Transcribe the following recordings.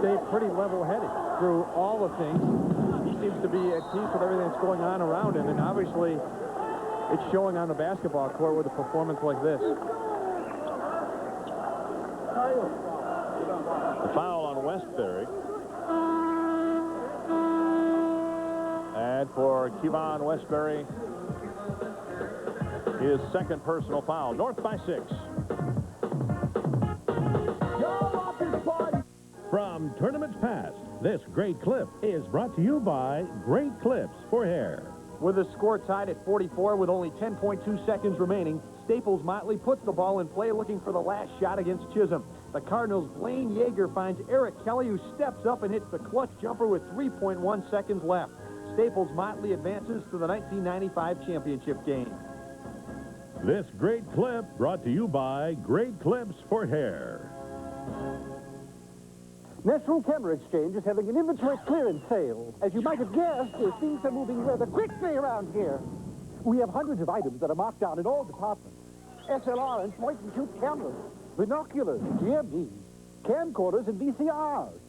stay pretty level-headed through all the things. He seems to be at peace with everything that's going on around him, and obviously it's showing on the basketball court with a performance like this. The foul on Westbury. And for Kevon Westbury, his second personal foul. North by 6. From tournaments past, this great clip is brought to you by Great Clips for Hair. With the score tied at 44 with only 10.2 seconds remaining, Staples Motley puts the ball in play looking for the last shot against Chisholm. The Cardinals' Blaine Yeager finds Eric Kelly, who steps up and hits the clutch jumper with 3.1 seconds left. Staples Motley advances to the 1995 championship game. This great clip brought to you by Great Clips for Hair. National Camera Exchange is having an inventory clearance sale. As you might have guessed, things are moving rather quickly around here. We have hundreds of items that are marked down in all departments. SLR and point-and-shoot cameras, binoculars, GMDs, camcorders, and VCRs.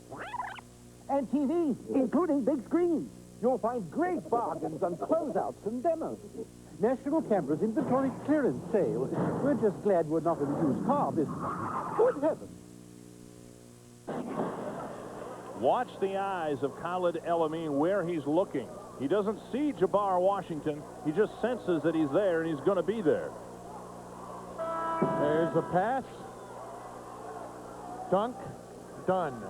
And TVs, including big screens. You'll find great bargains on closeouts and demos. National Camera's inventory clearance sale. We're just glad we're not in a used car business. Good heavens. Watch the eyes of Khalid El-Amin where he's looking. He doesn't see Jabbar Washington. He just senses that he's there, and he's going to be there. There's the pass. Dunk. Done.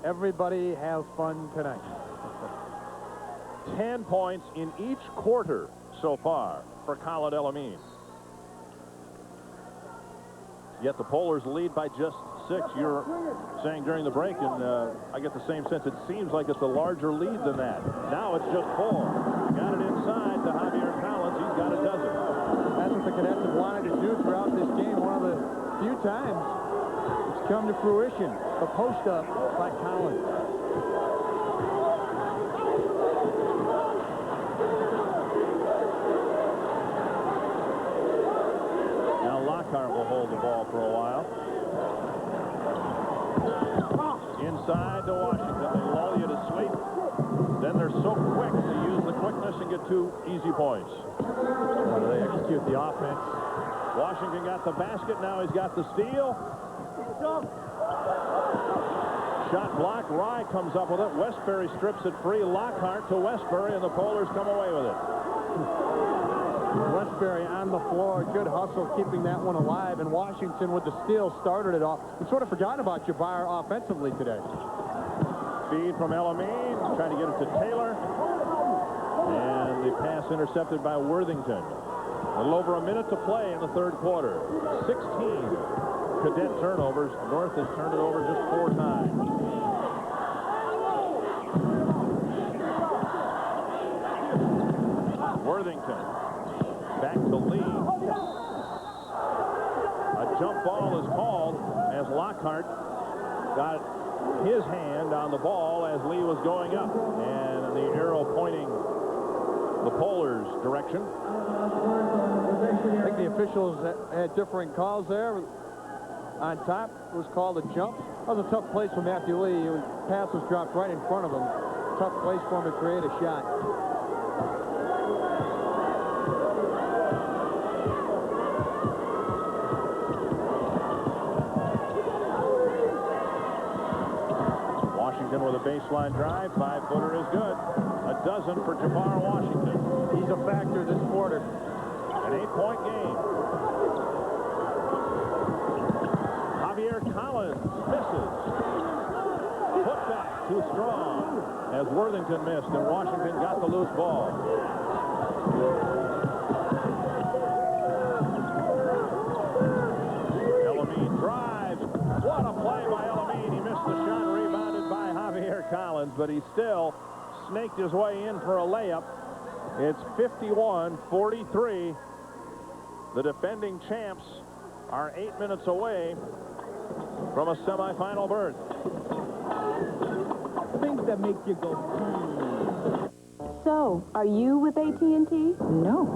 Everybody has fun tonight. 10 points in each quarter so far for Khalid El-Amin. Yet the Polars lead by just 6. You're saying during the break, and I get the same sense. It seems like it's a larger lead than that. Now it's just 4. Got it inside to Javier Collins. He's got a dozen. That's what the Cadets have wanted to do throughout this game. One of the few times it's come to fruition. The post-up by Collins. Lockhart will hold the ball for a while. Inside to Washington. They lull you to sleep. Then they're so quick to use the quickness and get 2 easy points. They execute the offense. Washington got the basket. Now he's got the steal. Shot block. Rye comes up with it. Westbury strips it free. Lockhart to Westbury, and the Polars come away with it. Westbury on the floor, good hustle keeping that one alive, and Washington with the steal started it off. We sort of forgotten about Jabbar offensively today. Feed from El-Amin, trying to get it to Taylor, and the pass intercepted by Worthington. A little over a minute to play in the third quarter. 16 Cadet turnovers. North has turned it over just 4 times. Worthington. Back to Lee. A jump ball is called as Lockhart got his hand on the ball as Lee was going up. And the arrow pointing the Polars' direction. I think the officials had differing calls there. On top, it was called a jump. That was a tough place for Matthew Lee. The pass was dropped right in front of him. Tough place for him to create a shot. With a baseline drive, 5-footer is good. A dozen for Jabbar Washington. He's a factor this quarter. An 8-point game. Javier Collins misses. Put back too strong as Worthington missed and Washington got the loose ball. El-Amin drives. What a play by El-Amin. He missed the shot. Collins, but he still snaked his way in for a layup. It's 51-43. The defending champs are 8 minutes away from a semifinal berth. Things that make you go. So, are you with AT&T? No.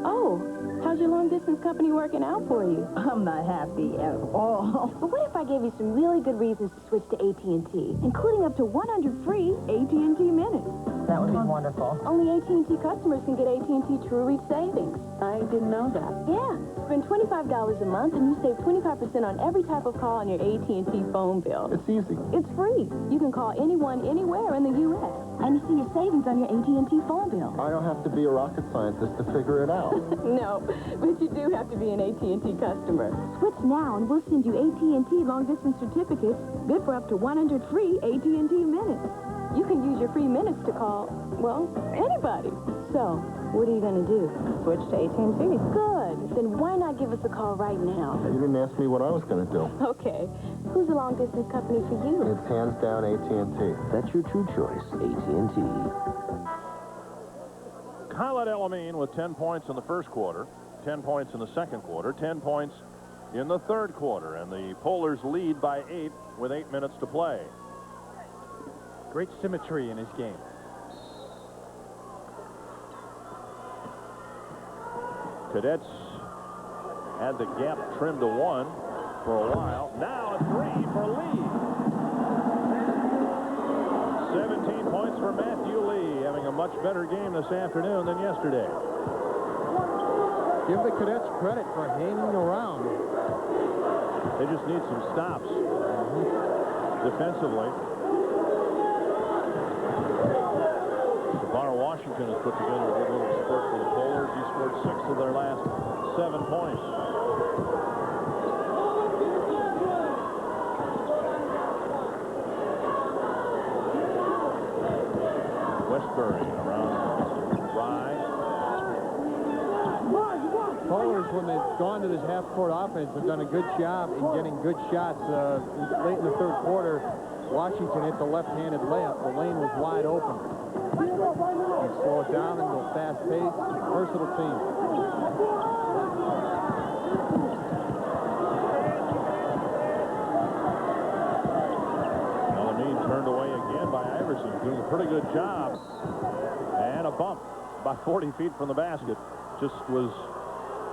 Oh, how How's your long-distance company working out for you? I'm not happy at all. But what if I gave you some really good reasons to switch to AT&T, including up to 100 free AT&T minutes? That would be wonderful. Only AT&T customers can get AT&T True Reach savings. I didn't know that. Yeah. Spend $25 a month and you save 25% on every type of call on your AT&T phone bill. It's easy. It's free. You can call anyone, anywhere in the U.S. And you see your savings on your AT&T phone bill. I don't have to be a rocket scientist to figure it out. No, but you do have to be an AT&T customer. Switch now and we'll send you AT&T long-distance certificates good for up to 100 free AT&T minutes. You can use your free minutes to call, well, anybody. So, what are you going to do? Switch to AT&T. Good. Then why not give us a call right now? You didn't ask me what I was going to do. Okay. Who's the long-distance company for you? It's hands down AT&T. That's your true choice, AT&T. Khaled El-Amin with 10 points in the first quarter, 10 points in the second quarter, 10 points in the third quarter, and the Polars lead by 8 with 8 minutes to play. Great symmetry in his game. Cadets had the gap trimmed to 1 for a while. Now a 3 for Lee. 17 points for Matthew Lee, having a much better game this afternoon than yesterday. Give the Cadets credit for hanging around. They just need some stops defensively. Washington has put together a good little spurt for the Polars. He scored 6 of their last 7 points. Westbury around Rye. Polars, when they've gone to this half-court offense, have done a good job in getting good shots. Late in the third quarter, Washington hit the left-handed layup. The lane was wide open. You slow it down into a fast pace, versatile team. El-Amin turned away again by Iverson, doing a pretty good job. And a bump about 40 feet from the basket. Just was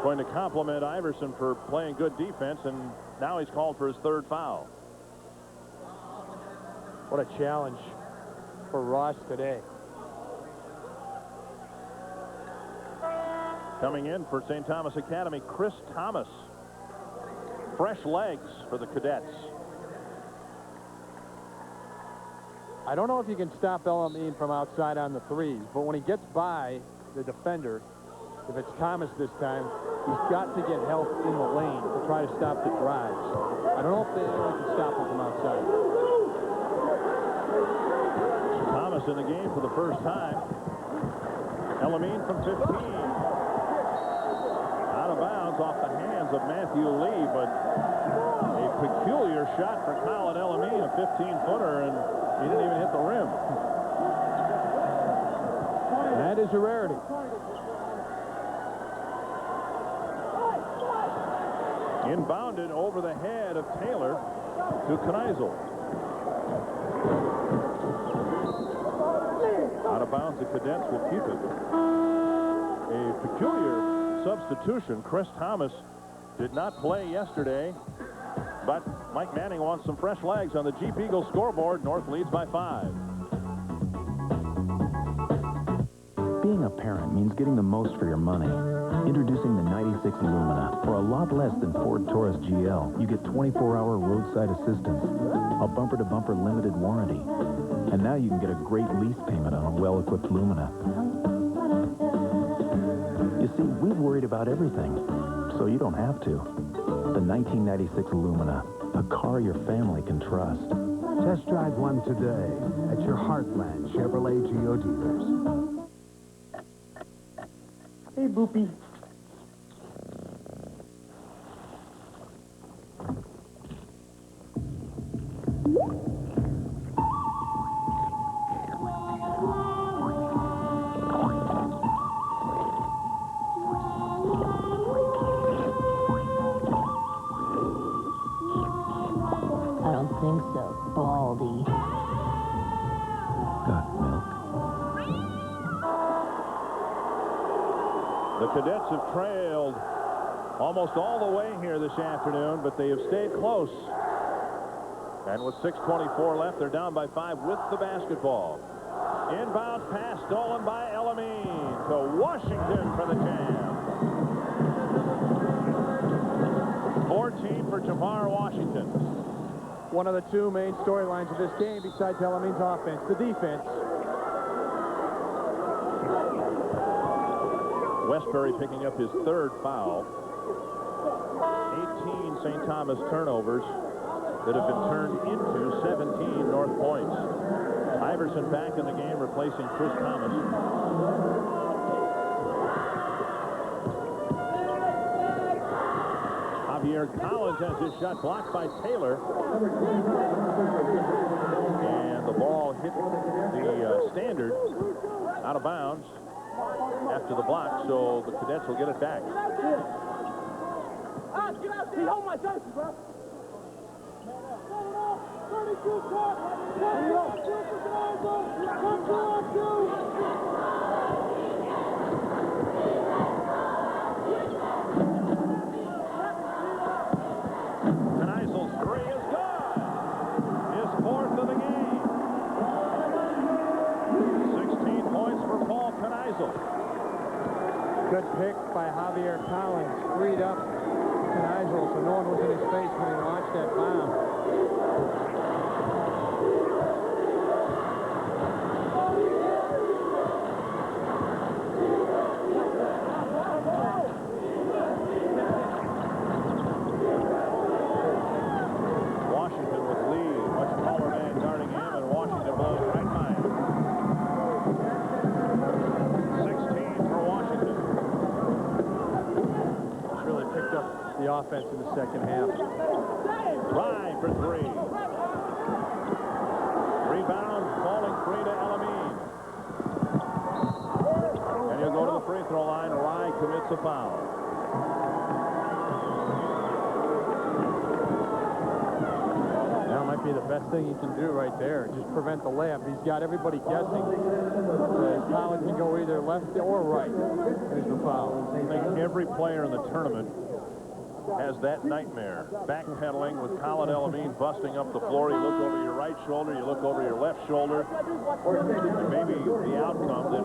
going to compliment Iverson for playing good defense, and now he's called for his third foul. What a challenge for Ross today. Coming in for St. Thomas Academy, Chris Thomas. Fresh legs for the Cadets. I don't know if you can stop El-Amin from outside on the threes, but when he gets by the defender, if it's Thomas this time, he's got to get help in the lane to try to stop the drives. I don't know if anyone can stop him from outside. Thomas in the game for the first time. El-Amin from 15. Out of bounds off the hands of Matthew Lee, but a peculiar shot for Khaled El-Amin, a 15-footer, and he didn't even hit the rim. That is a rarity. Inbounded over the head of Taylor to Kneisel. Out of bounds, the Cadets will keep it. A peculiar substitution. Chris Thomas did not play yesterday, but Mike Manning wants some fresh legs on the Jeep Eagle scoreboard. North leads by 5. Being a parent means getting the most for your money. Introducing the 96 Lumina. For a lot less than Ford Taurus GL, you get 24-hour roadside assistance, a bumper-to-bumper limited warranty, and now you can get a great lease payment on a well-equipped Lumina. You see, we've worried about everything, so you don't have to. The 1996 Lumina, a car your family can trust. Test drive one today at your Heartland Chevrolet Geo dealers. Hey, Boopy. I don't think so, Baldy. Got milk? The Cadets have trailed almost all the way here this afternoon, but they have stayed close. And with 6:24 left, they're down by 5 with the basketball. Inbounds pass stolen by Elamine to Washington for the jam. 14 for Jamar Washington. One of the two main storylines of this game, besides Elamine's offense, the defense. Westbury picking up his 3rd foul. 18 St. Thomas turnovers that have been turned into 17 North points. Iverson back in the game, replacing Chris Thomas. Javier Collins has his shot blocked by Taylor. And the ball hit the standard out of bounds after the block, so the Cadets will get it back. Kneisel's 3 is good. His 4th of the game. 16 points for Paul Kneisel. Good pick by Javier Collins. Freed up Kneisel, so no one was in his face when he launched that bomb. Washington with lead. Much taller man guarding him, and Washington blows right by him. 16 for Washington. It's really picked up the offense in the second half. Rye for 3. Rebound falling free to Elamine. And he'll go to the free throw line. Rye commits a foul. That might be the best thing he can do right there. Just prevent the layup. He's got everybody guessing. Collins can go either left or right. There's the foul. I think every player in the tournament has that nightmare. Backpedaling with Colin Elamine busting up the floor. You look over your right shoulder, you look over your left shoulder, and maybe the outcome that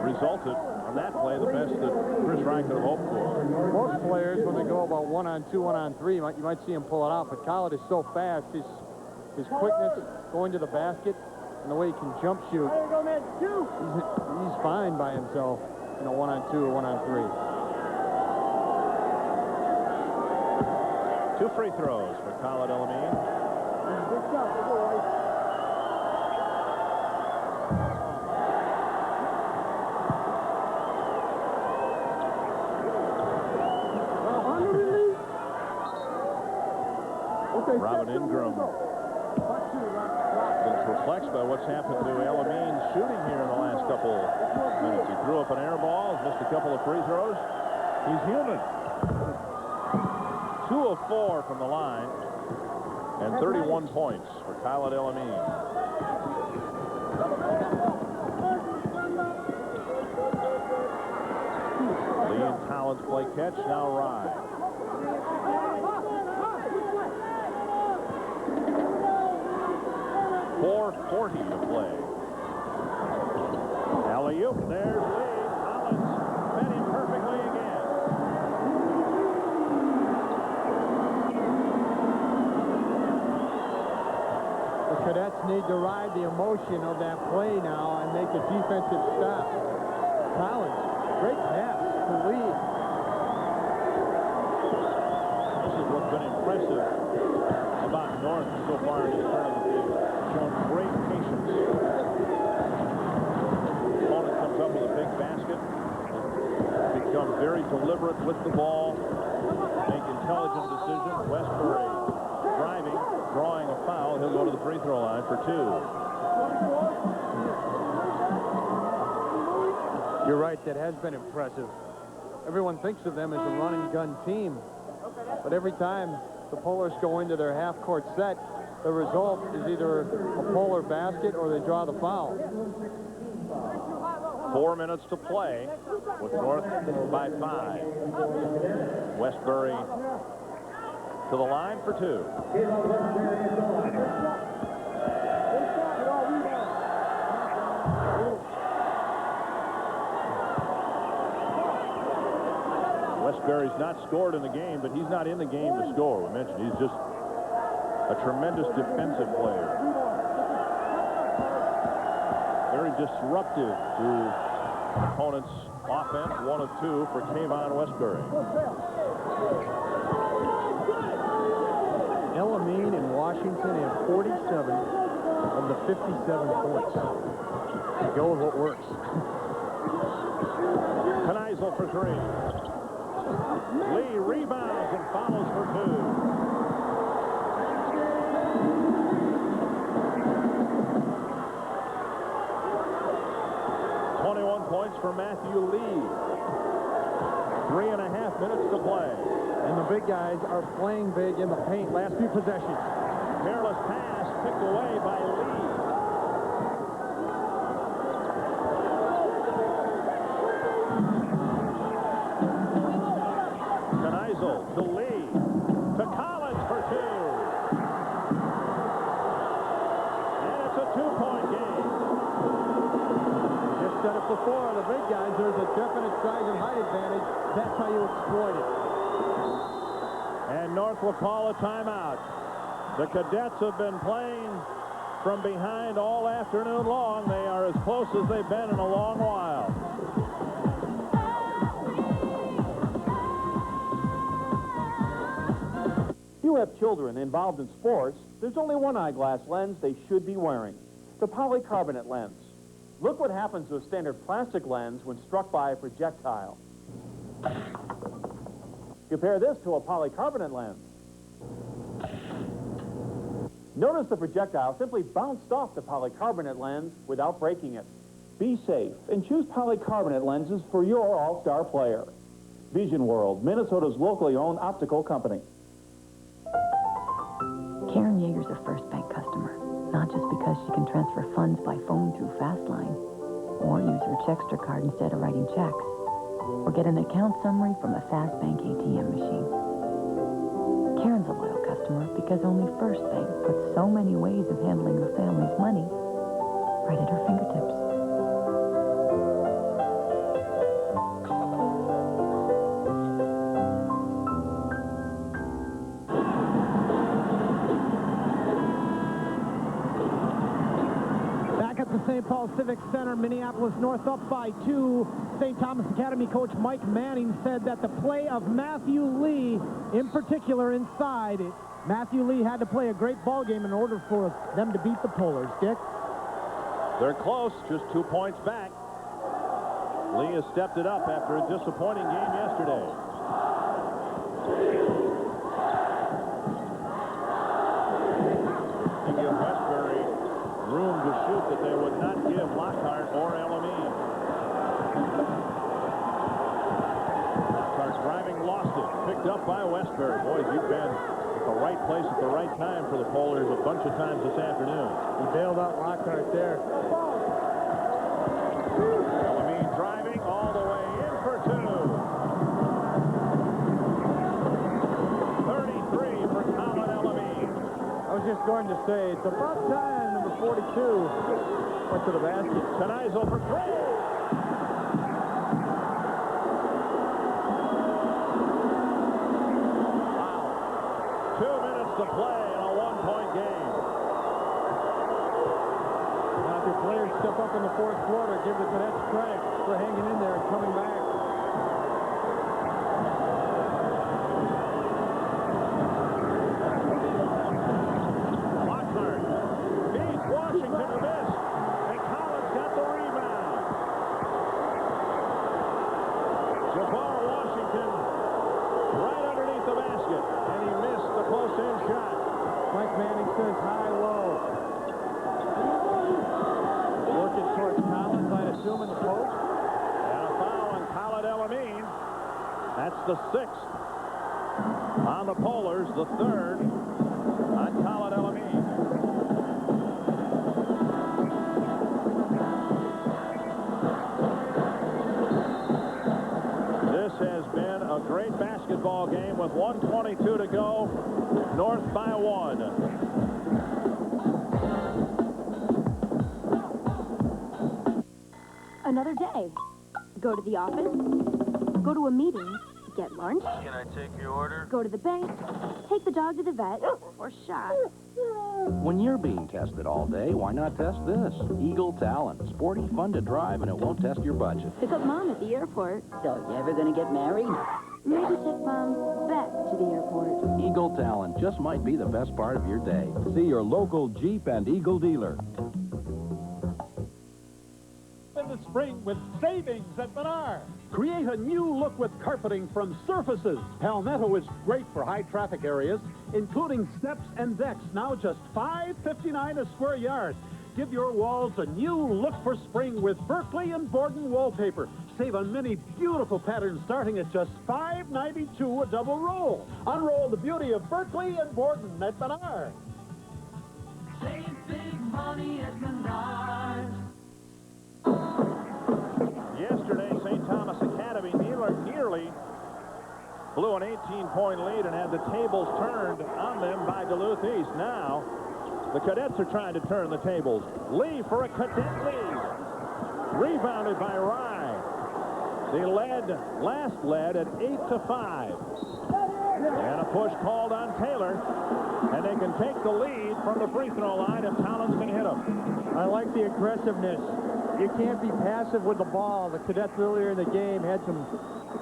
resulted on that play, the best that Chris Ryan could have hoped for. Most players, when they go about 1-on-2, 1-on-3, you might see him pull it out, but Colin is so fast. His quickness going to the basket and the way he can jump shoot, he's fine by himself, 1-on-2 or 1-on-3. 2 free throws for Colin Elamine. Robin Ingram been perplexed by what's happened to Elamine's shooting here in the last couple minutes. He threw up an air ball, missed a couple of free throws. He's human. 2 of 4 from the line, and 31 points for Khalid Elamine. Lee and Collins play catch, now Rye. .440 to play. Alley-oop, there's Lee. Collins met him perfectly again. The Cadets need to ride the emotion of that play now and make a defensive stop. Collins, great pass to Lee. This is what's been impressive about North so far in this tournament. They've shown great patience. Opponent comes up with a big basket. Become very deliberate with the ball. Make intelligent decisions. Westbury driving, drawing a foul. He'll go to the free throw line for 2. You're right, that has been impressive. Everyone thinks of them as a run-and-gun team. But every time the Polars go into their half-court set, the result is either a Polar basket or they draw the foul. 4 minutes to play with North by 5. Westbury to the line for 2. Westbury's not scored in the game, but he's not in the game to score. We mentioned he's just a tremendous defensive player. Very disruptive to an opponent's offense. 1 of 2 for Kayvon Westbury. Elamine and Washington have 47 of the 57 points. Go with what works. Kneisel for 3. Lee rebounds and follows for 2. Points for Matthew Lee. 3.5 minutes to play. And the big guys are playing big in the paint. Last few possessions. Careless pass picked away by Lee. Kneisel to Lee. To Collins for 2. And it's a 2-point game. Said it before, the big guys, there's a definite size and height advantage. That's how you exploit it. And North will call a timeout. The Cadets have been playing from behind all afternoon long. They are as close as they've been in a long while. If you have children involved in sports, there's only one eyeglass lens they should be wearing, the polycarbonate lens. Look what happens to a standard plastic lens when struck by a projectile. Compare this to a polycarbonate lens. Notice the projectile simply bounced off the polycarbonate lens without breaking it. Be safe and choose polycarbonate lenses for your all-star player. Vision World, Minnesota's locally owned optical company. Karen Yeager's a First Bank customer. Not just because she can transfer funds by phone through Fastline, or use her Checkster card instead of writing checks, or get an account summary from a Fast Bank ATM machine. Karen's a loyal customer because only First Bank puts so many ways of handling her family's money right at her fingertips. St. Paul Civic Center, Minneapolis North up by 2. St. Thomas Academy coach Mike Manning said that the play of Matthew Lee, in particular inside, Matthew Lee had to play a great ball game in order for them to beat the Polars. Dick? They're close, just 2 points back. Lee has stepped it up after a disappointing game yesterday. They give Westbury room to shoot that they would not give Lockhart or Elamine. Lockhart driving, lost it. Picked up by Westbury. Boys, you've been at the right place at the right time for the Polars a bunch of times this afternoon. He bailed out Lockhart there. Elamine driving all the way in for 2. 33 for Colin Elamine. I was just going to say, it's about time. 42 went to the basket. Kneisel for 3. Wow. 2 minutes to play in a 1-point game. Now, if your players step up in the fourth quarter, give the Cadets credit for hanging in there and coming back. Washington to miss, and Collins got the rebound. Jabbar Washington right underneath the basket, and he missed the close-in shot. Mike Manning says high-low. Working towards Collins, I'd assume, in the post. And a foul on Colin Elamine. That's the 6th on the Polars, the 3rd on Colin Elamine. by 1. Another day. Go to the office. Go to a meeting. Get lunch. Can I take your order? Go to the bank. Take the dog to the vet. Or shot. When you're being tested all day, why not test this? Eagle Talon. Sporty, fun to drive, and it won't test your budget. Pick up Mom at the airport. So, you ever gonna get married? Maybe take Mom back to the airport. Eagle Talon just might be the best part of your day. See your local Jeep and Eagle dealer. In the spring with savings at Menard. Create a new look with carpeting from Surfaces. Palmetto is great for high traffic areas, including steps and decks, now just $5.59 a square yard. Give your walls a new look for spring with Berkeley and Borden wallpaper. Save on many beautiful patterns starting at just $5.92 a double roll. Unroll the beauty of Berkeley and Borden at Menard. Save big money at Menard. Yesterday, St. Thomas Academy nearly blew an 18-point lead and had the tables turned on them by Duluth East. Now, the Cadets are trying to turn the tables. Lee for a Cadet lead. Rebounded by Rye. They last led at 8-5. And a push called on Taylor. And they can take the lead from the free throw line if Collins can hit them. I like the aggressiveness. You can't be passive with the ball. The Cadets earlier in the game had some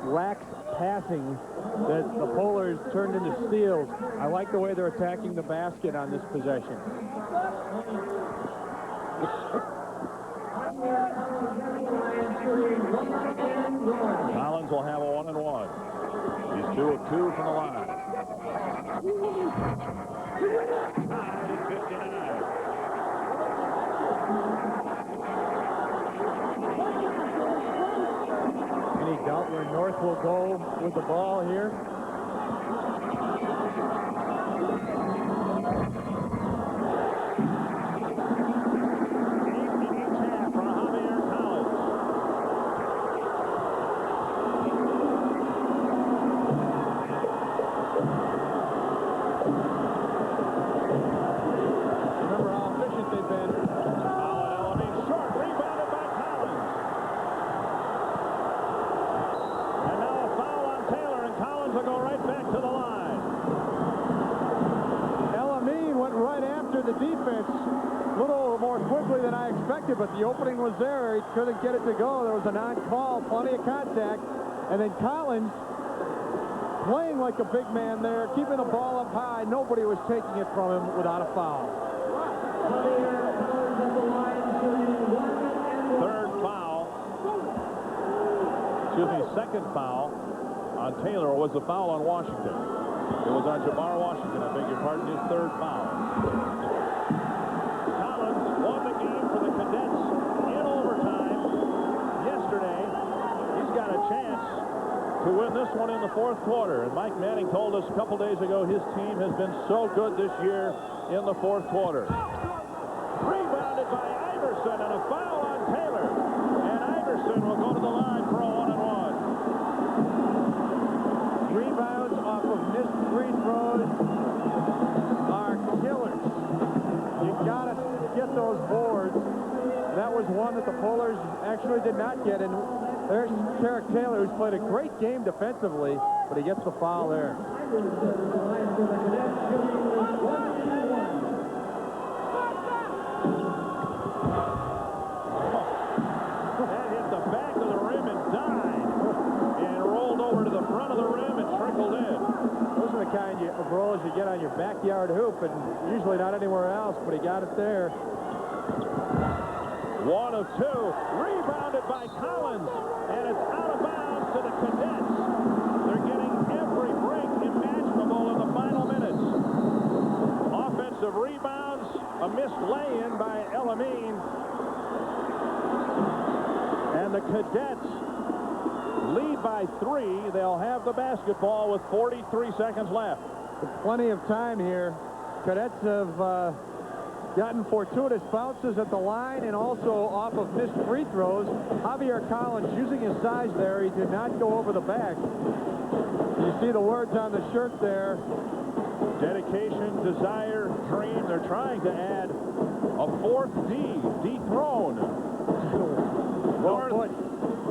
lax passing that the Polars turned into steals. I like the way they're attacking the basket on this possession. Collins will have a 1-and-1. He's 2 of 2 from the line. Tied at 59. Any doubt where North will go with the ball here? But the opening was there. He couldn't get it to go. There was a non-call, plenty of contact. And then Collins playing like a big man there, keeping the ball up high. Nobody was taking it from him without a foul. Third foul. Excuse me, second foul on Taylor was the foul on Washington. It was on Jabbar Washington, I beg your pardon, his third foul. Won the game for the Cadets in overtime yesterday. He's got a chance to win this one in the fourth quarter. And Mike Manning told us a couple days ago his team has been so good this year in the fourth quarter. Rebounded by Iverson and a foul on Taylor. And Iverson will go to the line for a 1-and-1. Rebounds off of missed free throws are killers. You gotta get those boards. That was one that the Polars actually did not get. And there's Tarek Taylor, who's played a great game defensively, but he gets the foul there. That hit the back of the rim and died. And rolled over to the front of the rim and trickled in. Those are the kind of rolls you get on your backyard hoop, and usually not anywhere else, but he got it there. 1 of 2. Rebounded by Collins. And it's out of bounds to the Cadets. They're getting every break imaginable in the final minutes. Offensive rebounds. A missed lay-in by Elamine. And the Cadets lead by 3. They'll have the basketball with 43 seconds left. Plenty of time here. Cadets have gotten fortuitous bounces at the line and also off of missed free throws. Javier Collins using his size there. He did not go over the back. You see the words on the shirt there. Dedication, desire, dream. They're trying to add a fourth D, dethrone. North,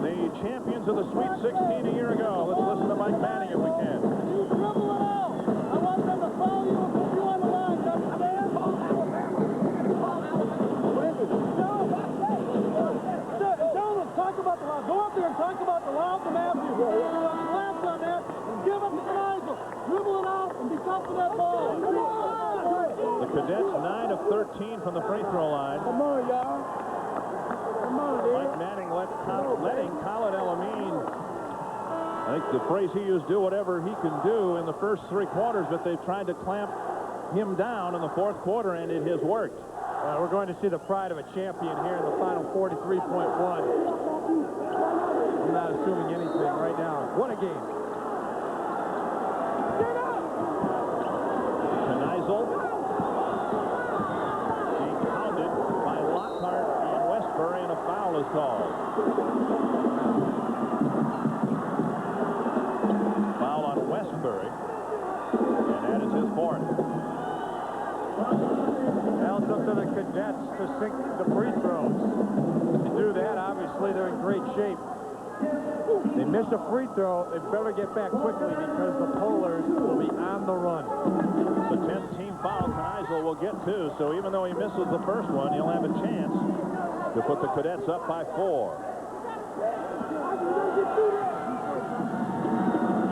the champions of the Sweet 16 a year ago. Let's listen to Mike Manning if we can. You dribble it out. I want them to foul you and put you on the line. Understand? Tell them, talk about the lob. Go up there and talk about the lob to Matthew. Laugh on that and give it to Nigel. Dribble it out and be tough to that ball. The Cadets 9 of 13 from the free throw line. Come on, y'all. Come on, dude. Mike Manning letting Colin Elamine, I think the phrase he used, do whatever he can do in the first 3 quarters, but they've tried to clamp him down in the 4th quarter, and it has worked. We're going to see the pride of a champion here in the final 43.1. I'm not assuming anything right now. What a game. Kneisel being pounded by Lockhart and Westbury, and a foul is called. Foul on Westbury, and that is his 4th. Now it's up to the Cadets to sink the free throws. If they do that, obviously they're in great shape. They miss a free throw, they better get back quickly because the Polars will be on the run. The 10th team foul, Kneisel will get 2, so even though he misses the first one, he'll have a chance to put the Cadets up by 4.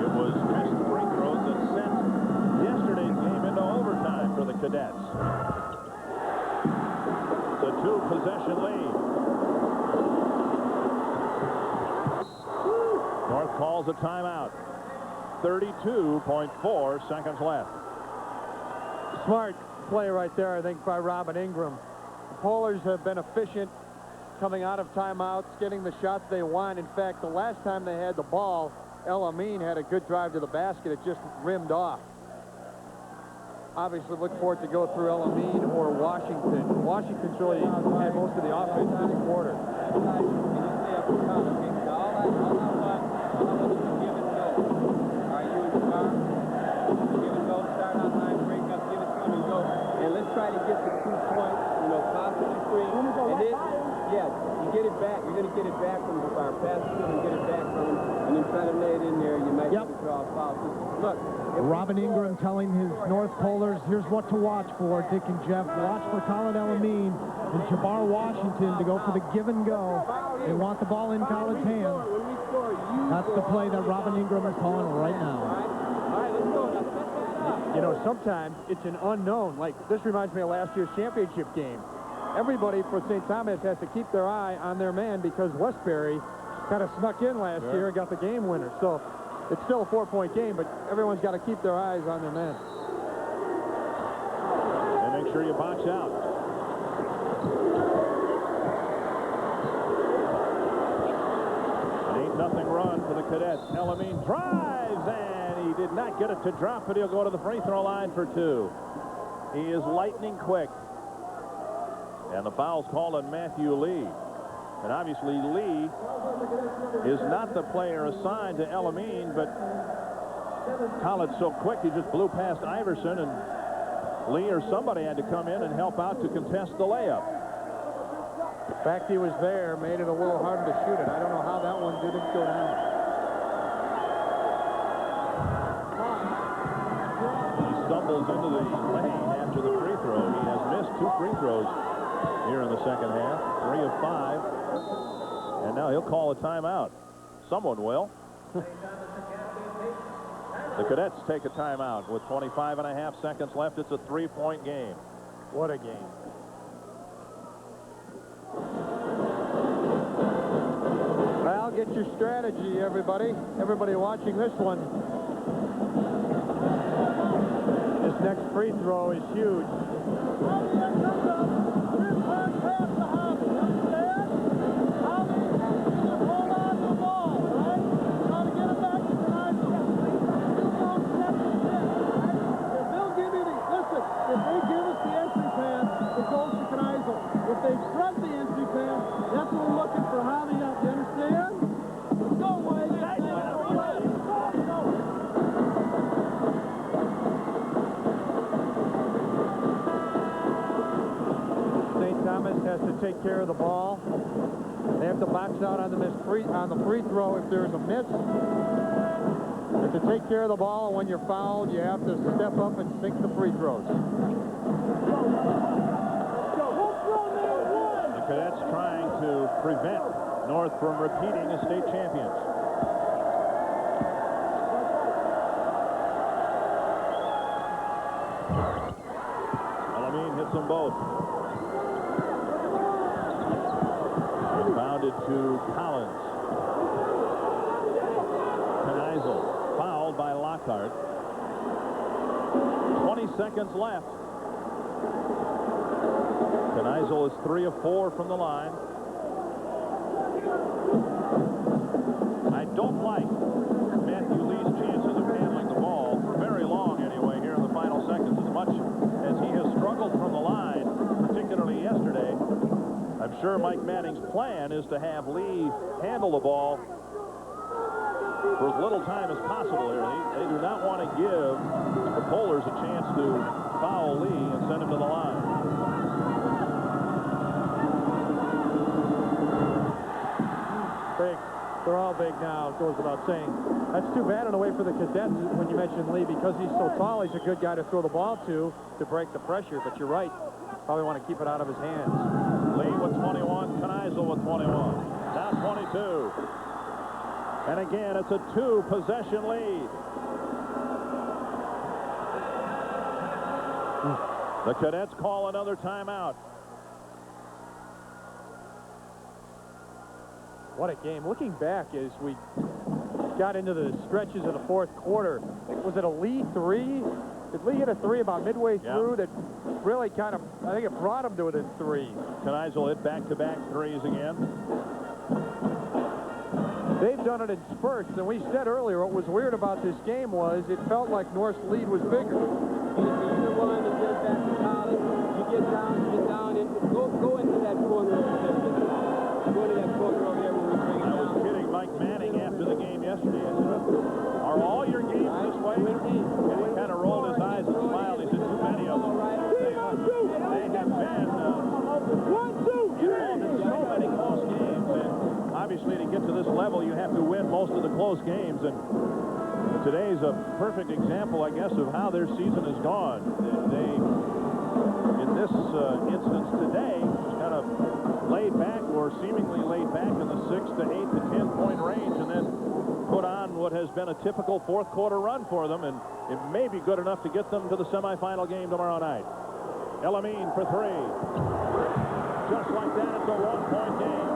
It was missed free throws that sent yesterday's game into overtime for the Cadets. It's a 2-possession lead. North calls a timeout. 32.4 seconds left. Smart play right there, I think, by Robin Ingram. The Polars have been efficient coming out of timeouts, getting the shots they want. In fact, the last time they had the ball, Elamine had a good drive to the basket. It just rimmed off. Obviously, look for it to go through Elamine or Washington. Washington's really had most of the offense this quarter. And let's try to get the 2 points, possibly 3. And then, you get it back. You're going to get it back from our pass and get it back from him, and then try to lay it in there. You might get to draw a foul. Look. Robin Ingram telling his North Polars, here's what to watch for, Dick and Jeff. Watch for Colin Elamine and Jabbar Washington to go for the give and go. They want the ball in college hands. That's the play that Robin Ingram is calling right now. Sometimes it's an unknown. Like, this reminds me of last year's championship game. Everybody for St. Thomas has to keep their eye on their man because Westbury kind of snuck in last year and got the game winner. So it's still a 4-point game, but everyone's got to keep their eyes on their man. And make sure you box out. An 8-0 run for the Cadets. Elamine drives, and he did not get it to drop, but he'll go to the free throw line for 2. He is lightning quick. And the foul's called on Matthew Lee. And obviously Lee is not the player assigned to Elamine, but Collett's so quick he just blew past Iverson, and Lee or somebody had to come in and help out to contest the layup. The fact he was there made it a little harder to shoot it. I don't know how that one didn't go down. He stumbles into the lane after the free throw. He has missed 2 free throws here in the second half, 3 of 5. And now he'll call a timeout. Someone will. The Cadets take a timeout with 25.5 seconds left. It's a 3-point game. What a game. Well, get your strategy, everybody. Everybody watching this one. This next free throw is huge. If they front the entry pass, that's what we're looking for. Javi up. You understand? Let's go, Wade. Thomas has to take care of the ball. They have to box out on the free throw if there's a miss. You have to take care of the ball, and when you're fouled, you have to step up and sink the free throws. The Cadets trying to prevent North from repeating as state champions. Alameen hits them both. Inbounded to Collins. Kneisel fouled by Lockhart. 20 seconds left. Kneisel is 3 of 4 from the line. I don't like Matthew Lee's chances of handling the ball for very long anyway here in the final seconds. As much as he has struggled from the line, particularly yesterday, I'm sure Mike Manning's plan is to have Lee handle the ball for as little time as possible here. They do not want to give the Polars a chance to foul Lee and send him to the line. Big. They're all big now, it goes without saying. That's too bad in a way for the Cadets when you mention Lee, because he's so tall, he's a good guy to throw the ball to break the pressure. But you're right. Probably want to keep it out of his hands. Lee with 21, Kneisel with 21. Now 22. And again, it's a 2-possession lead. The Cadets call another timeout. What a game. Looking back as we got into the stretches of the fourth quarter, was it a Lee 3? Did Lee hit a 3 about midway through that really kind of, I think it brought him to within 3. Kneisel hit back-to-back threes again. They've done it in spurts, and we said earlier what was weird about this game was it felt like North's lead was bigger. You want to get back to college, you get down, and go into that corner over there. Go into that corner over there when we bring it down. I was kidding Mike Manning after the game yesterday. I said, are all your games this way? And he kind of rolled his eyes and smiled. He said, too many of them. They have been involved in so many close games. And obviously, to get to this level, you have to win most of the close games. And today's a perfect example, I guess, of how their season has gone. They, in this instance today, kind of laid back, or seemingly laid back, in the 6 to 8 to 10 point range, and then put on what has been a typical fourth quarter run for them, and it may be good enough to get them to the semifinal game tomorrow night. Alameen for 3. Just like that, it's a 1-point game.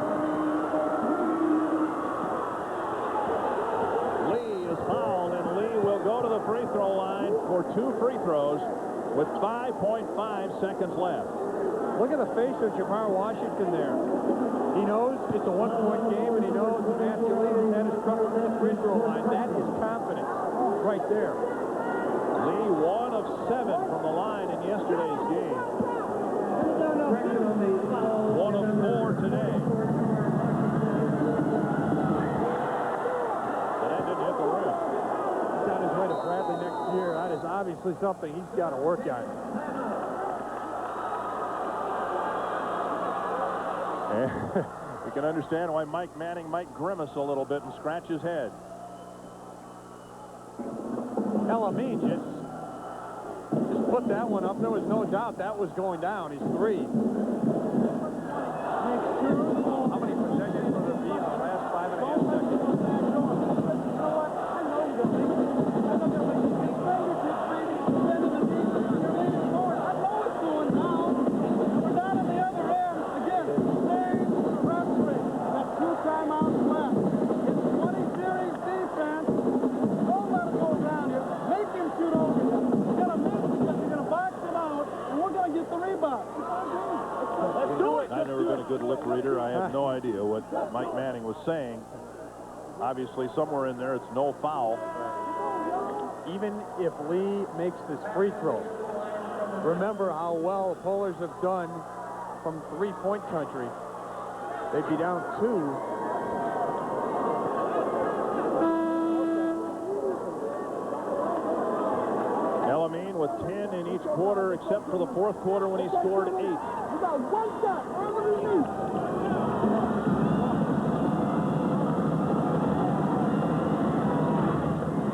Lee is fouled, and Lee will go to the free throw line for 2 free throws with 5.5 seconds left. Look at the face of Jamar Washington there. He knows it's a 1-point game, and he knows Matthew Lee has had his trouble at the free throw line. That is confidence right there. Lee 1 of 7 from the line in yesterday's game. 1 of 4 today. But that didn't hit the rim. He's on his way to Bradley next year. That is obviously something he's got to work on. You can understand why Mike Manning might grimace a little bit and scratch his head. Alameen just put that one up. There was no doubt that was going down. He's 3. How many possessions will there be in the last 5.5 seconds? I've never been a good lip reader. I have no idea what Mike Manning was saying. Obviously, somewhere in there, it's no foul. Even if Lee makes this free throw, remember how well the Polars have done from three-point country. They'd be down 2. Alameen with 10 in each quarter, except for the fourth quarter when he scored 8. about one shot. Underneath.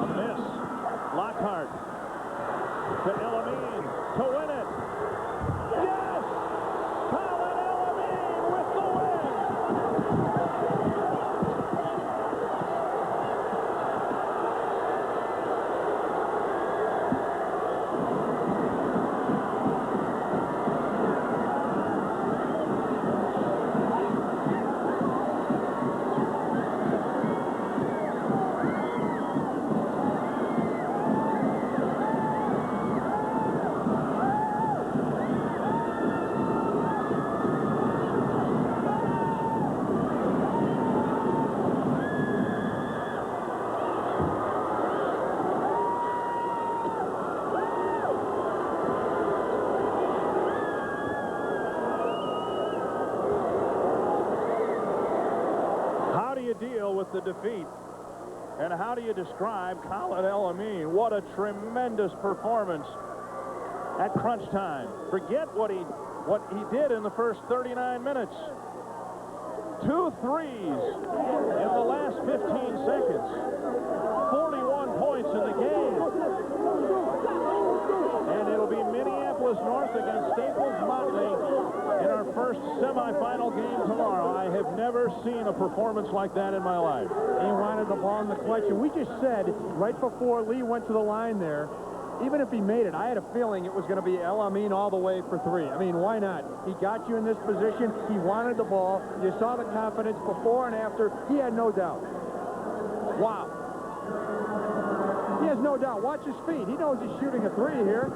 A miss. Lockhart to Elamine to win it. Yes! Colin Elamine with the win! Deal with the defeat, and how do you describe Colin Elamine? What a tremendous performance at crunch time. Forget what he did in the first 39 minutes. 2 threes in the last 15 seconds. 41 points in the game. And it'll be Minneapolis North against Staples Motley in our first semifinal game tomorrow. I have never seen a performance like that in my life. He wanted the ball in the clutch, and we just said right before Lee went to the line there, even if he made it, I had a feeling it was going to be Elamine all the way for 3. I mean, why not? He got you in this position. He wanted the ball. You saw the confidence before and after. He had no doubt. Wow. He has no doubt. Watch his feet. He knows he's shooting a 3 here.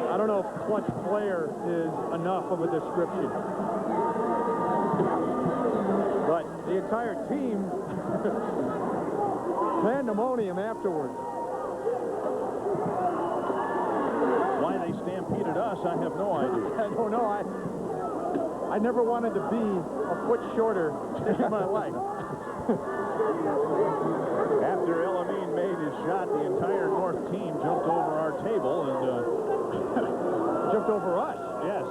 I don't know if clutch player is enough of a description. But the entire team pandemonium afterwards. Why they stampeded us, I have no idea. I don't know. I never wanted to be a foot shorter in my life. After Elamine made his shot, the entire North team jumped over our table and jumped over us. Yes.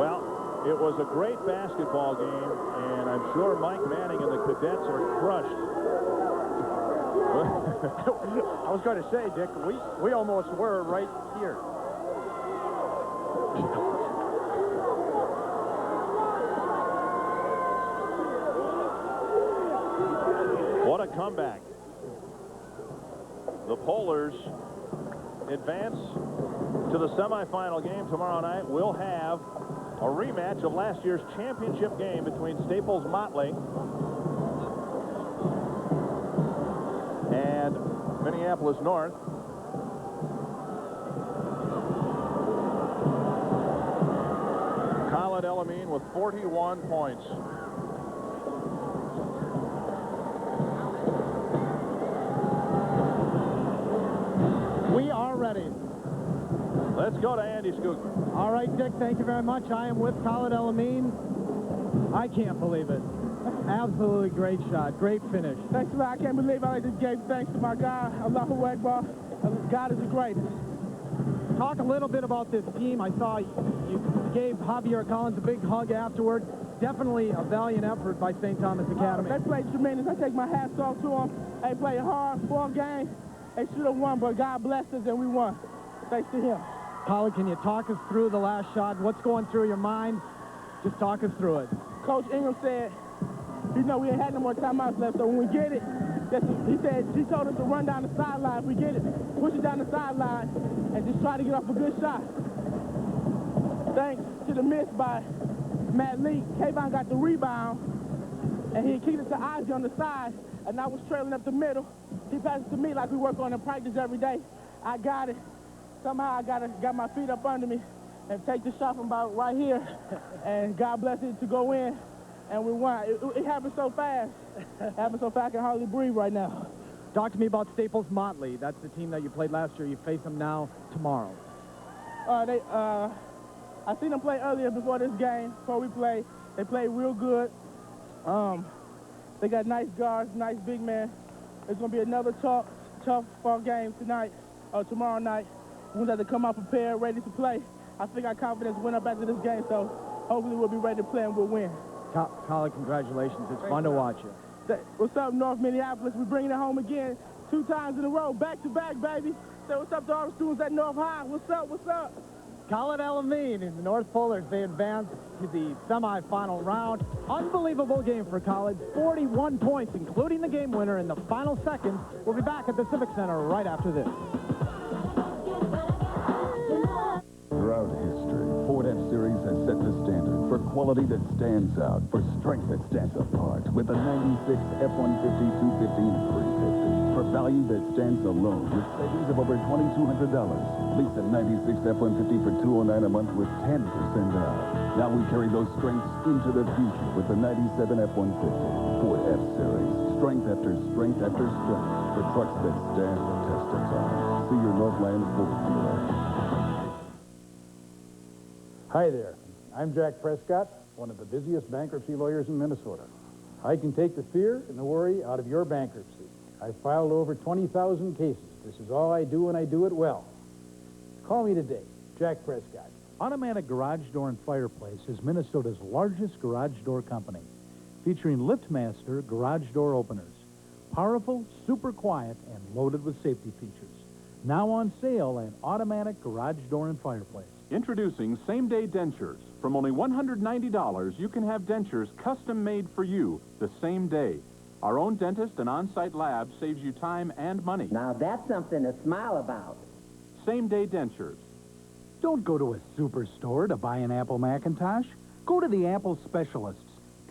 Well, it was a great basketball game, and I'm sure Mike Manning and the Cadets are crushed. I was going to say, Dick, we almost were right here. What a comeback. The Polars advance to the semifinal game tomorrow night. We'll have a rematch of last year's championship game between Staples Motley and Minneapolis North. Colin Elamine with 41 points. We are ready. Let's go to Andy Skookman. All right, Dick, thank you very much. I am with Colin Elamine. I can't believe it. Absolutely great shot. Great finish. Thanks a lot. I can't believe I just gave thanks to my God. Allahu Akbar. God is the greatest. Talk a little bit about this team. I saw you gave Javier Collins a big hug afterward. Definitely a valiant effort by St. Thomas Academy. They played tremendous. I take my hats off to them. They played hard, 4 games. They should have won, but God blessed us and we won. Thanks to him. Colin, can you talk us through the last shot? What's going through your mind? Just talk us through it. Coach Ingram said, you know, we ain't had no more timeouts left, so when we get it, he told us to run down the sideline. If we get it, push it down the sideline and just try to get off a good shot. Thanks to the miss by Matt Lee, Kayvon got the rebound, and he kicked it to Ozzie on the side, and I was trailing up the middle. He passed it to me like we work on in practice every day. I got it. Somehow I got my feet up under me and take the shot from about right here, and God bless it to go in, and we won. It happened so fast. It happened so fast I can hardly breathe right now. Talk to me about Staples Motley. That's the team that you played last year. You face them now tomorrow. I seen them play earlier before this game, before we played. They played real good. They got nice guards, nice big men. It's going to be another tough ball game tonight, or tomorrow night. We have to come out prepared, ready to play. I think our confidence went up after this game, so hopefully we'll be ready to play and we'll win. Colin, congratulations. It's fun to watch you. What's up, North Minneapolis? We're bringing it home again 2 times in a row, back-to-back, baby. So what's up to all the students at North High? What's up, what's up? Colin Elamine and the North Polars, they advance to the semifinal round. Unbelievable game for college. 41 points, including the game winner in the final seconds. We'll be back at the Civic Center right after this. Throughout history, Ford F-Series has set the standard for quality that stands out, for strength that stands apart, with the 96 F-150, 250, and 350. For value that stands alone, with savings of over $2,200. Lease a 96 F-150 for $209 a month with 10% off. Now we carry those strengths into the future with the 97 F-150. Ford F-Series. Strength after strength after strength. For trucks that stand the test of time. See your Northland Ford dealer. Hi there. I'm Jack Prescott, one of the busiest bankruptcy lawyers in Minnesota. I can take the fear and the worry out of your bankruptcy. I've filed over 20,000 cases. This is all I do, and I do it well. Call me today, Jack Prescott. Automatic Garage Door and Fireplace is Minnesota's largest garage door company, featuring LiftMaster garage door openers. Powerful, super quiet, and loaded with safety features. Now on sale at Automatic Garage Door and Fireplace. Introducing same-day dentures. From only $190, you can have dentures custom-made for you the same day. Our own dentist and on-site lab saves you time and money. Now that's something to smile about. Same-day dentures. Don't go to a superstore to buy an Apple Macintosh. Go to the Apple specialists,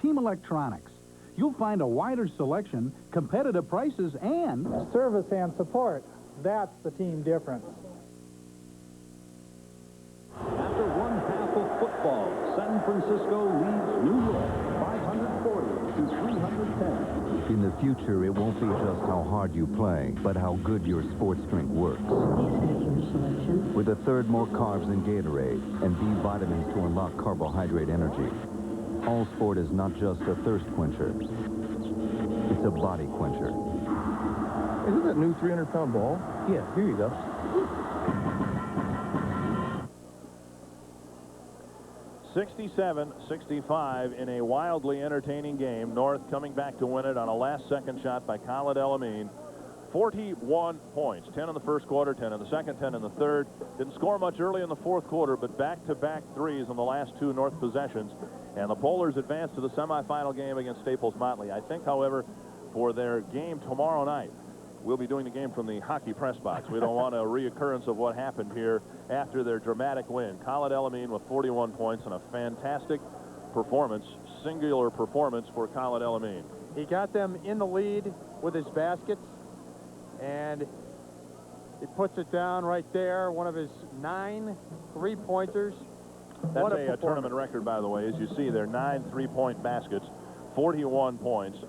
Team Electronics. You'll find a wider selection, competitive prices, and service and support. That's the team difference. After one half of football, San Francisco leads New York 540 to 310. In the future, it won't be just how hard you play, but how good your sports drink works. With a third more carbs than Gatorade and B vitamins to unlock carbohydrate energy. All Sport is not just a thirst quencher. It's a body quencher. Isn't that new 300-pound ball? Yeah, here you go. (67-65) in a wildly entertaining game. North coming back to win it on a last-second shot by Khalid Elamine. 41 points, 10 in the first quarter, 10 in the second, 10 in the third. Didn't score much early in the fourth quarter, but back-to-back threes in the last 2 North possessions. And the Polars advance to the semifinal game against Staples Motley. I think, however, for their game tomorrow night, we'll be doing the game from the hockey press box. We don't want a reoccurrence of what happened here after their dramatic win. Khalid Elamine with 41 points and a fantastic performance, singular performance for Khalid Elamine. He got them in the lead with his baskets, and he puts it down right there. One of his 9 three-pointers. That's a tournament record, by the way. As you see, there 9 three-point baskets, 41 points.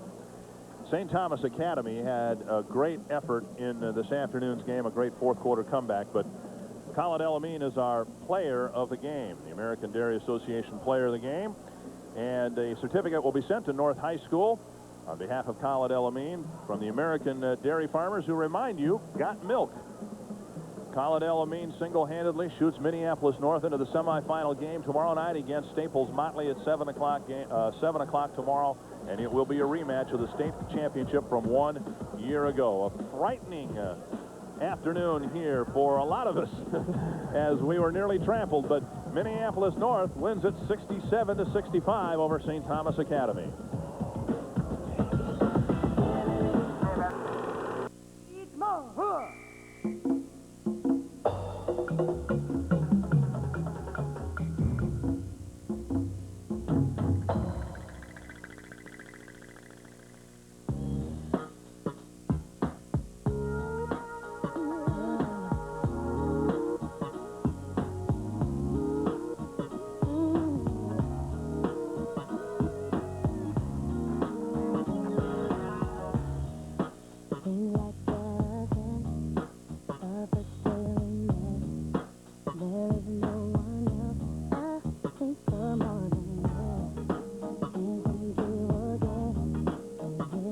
St. Thomas Academy had a great effort in this afternoon's game, a great fourth-quarter comeback, but Khalid Elamine is our player of the game, the American Dairy Association player of the game, and a certificate will be sent to North High School on behalf of Khalid Elamine from the American Dairy Farmers, who remind you, got milk. Khalid Elamine single-handedly shoots Minneapolis North into the semifinal game tomorrow night against Staples Motley at 7 o'clock tomorrow, and it will be a rematch of the state championship from 1 year ago. A frightening afternoon here for a lot of us as we were nearly trampled, but Minneapolis North wins it 67-65 over St. Thomas Academy. More than this, and you again.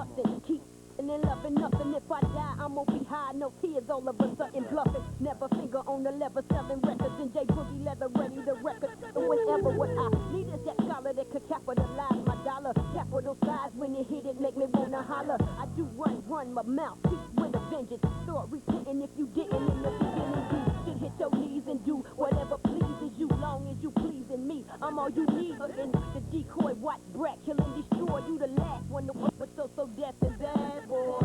bustin'. Keep and then loving nothing. If I die, I'm gonna be high, no tears, all of a sudden bluffing. Never finger on the lever, selling records in J Boogie leather, ready to record. And whenever what I need is that scholar that could capitalize my dollar. Capital size when it hit it, make me wanna holler. I do run my mouth, keep with a vengeance. Start repenting if you didn't in the beginning. You should hit your knees and do whatever pleases you, long as you pleasing me. I'm all you need, and the decoy, watch Brett, kill and destroy. You the last one to work, but so death and bad boy.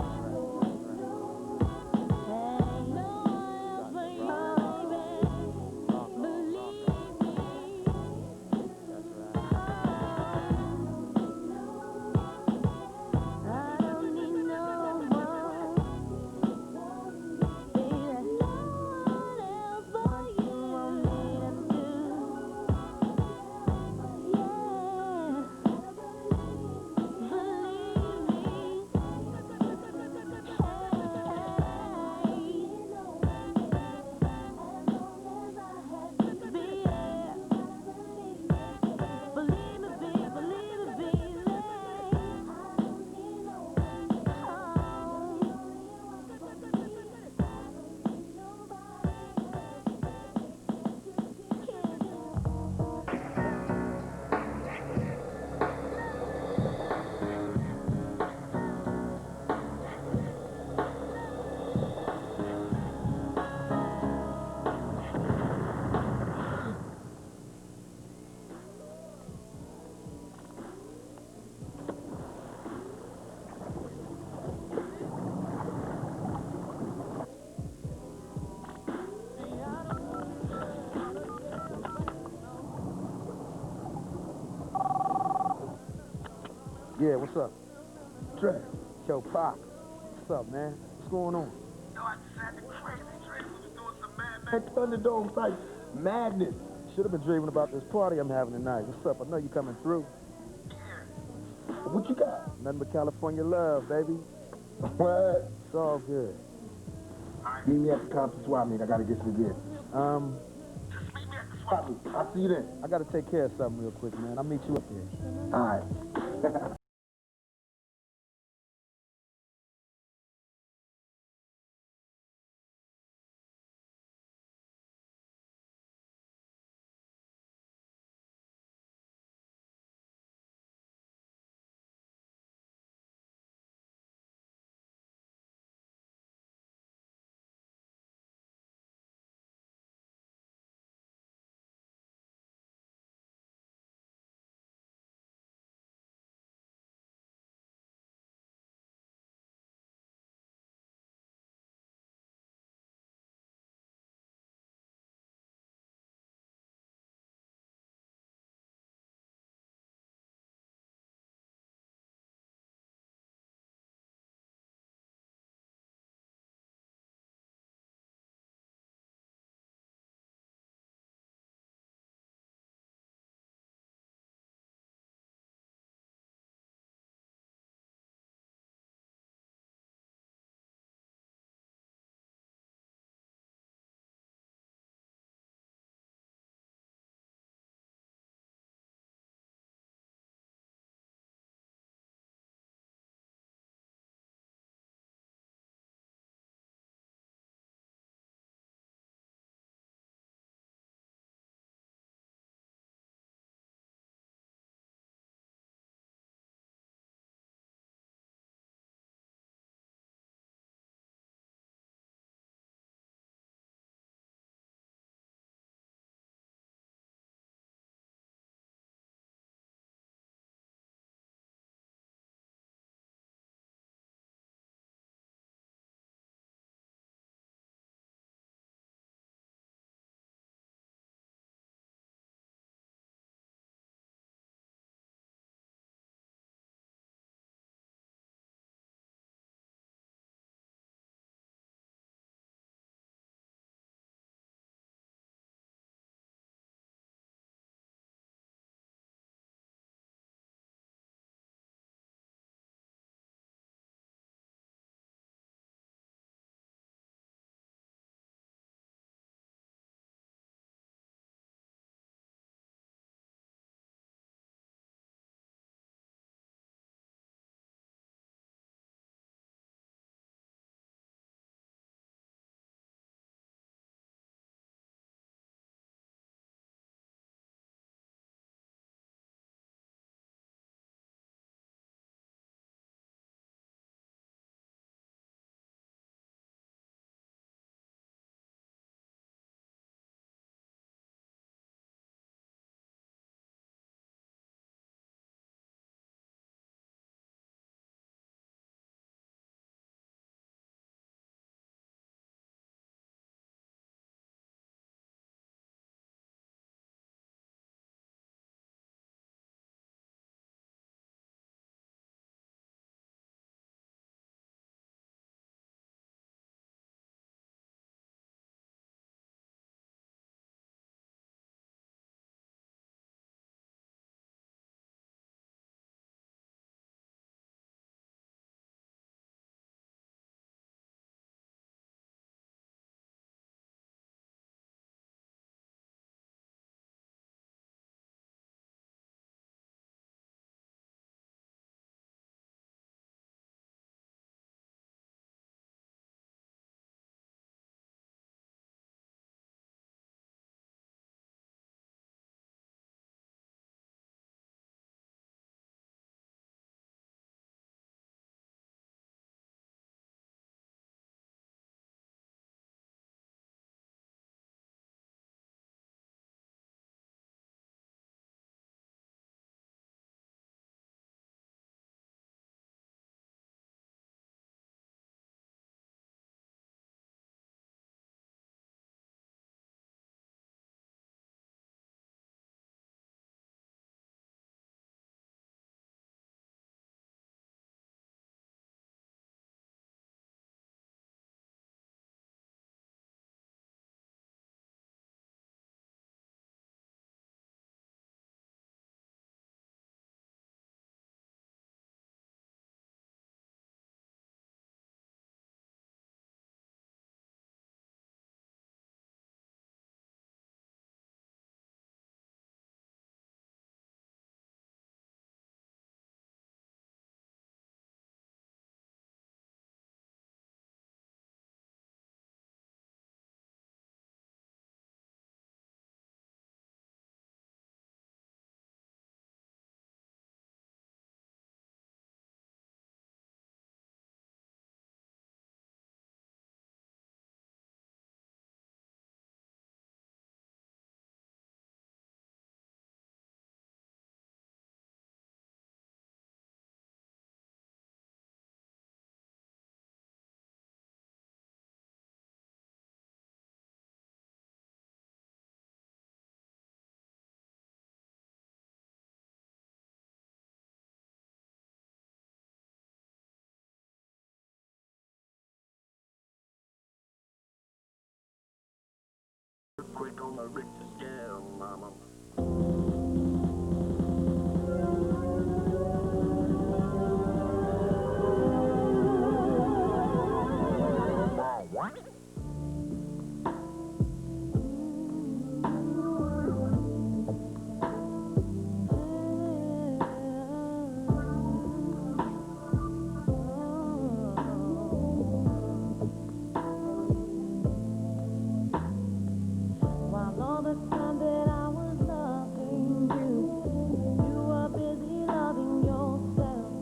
Yeah, what's up? Trey. Yo, Pop. What's up, man? What's going on? Yo, I just had the crazy dream. We was doing some That Thunderdome type madness. Should have been dreaming about this party I'm having tonight. What's up? I know you coming through. Yeah. What you got? Nothing but California love, baby. What? It's all good. Meet me at the Compton swap meet. I gotta get some gear. Just meet me at the swap meet. I'll see you then. I gotta take care of something real quick, man. I'll meet you up here. All right. a Richter scale, mama. While all the time that I was loving you, you were busy loving yourself.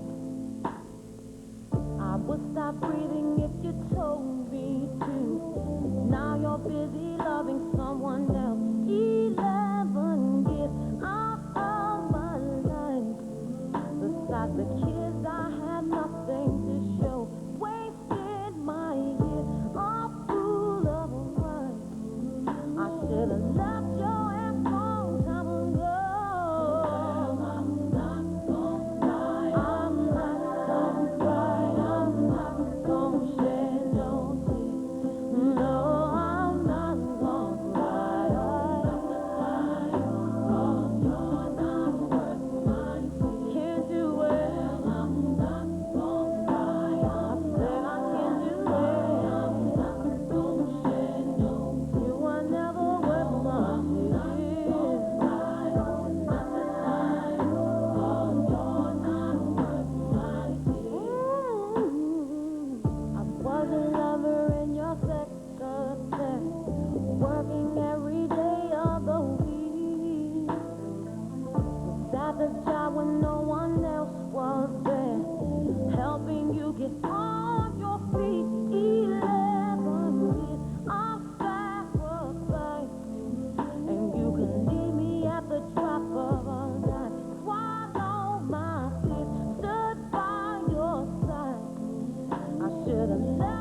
I would stop breathing if you told me to. Now you're busy loving someone else. 11 years out of my life. Besides the kids, I had nothing to show. Wasted my years, all full of wine. I should have left your ass long time ago. I'm not gonna cry. I'm not gonna cry. I'm not gonna shed no tears. No, I'm not gonna cry. Cause you're not worth my tears. Can't do it. I'm not gonna cry. I said I can't do it. I'm not gonna shed no tears. You are never worth my tears. I was a lover in your secretary, working every day of the week. Was at the job when no one else was there, helping you get on your feet. 11 years of sacrifice, and you can leave me at the drop of a dime. Swallow my tears, stood by your side. I should have left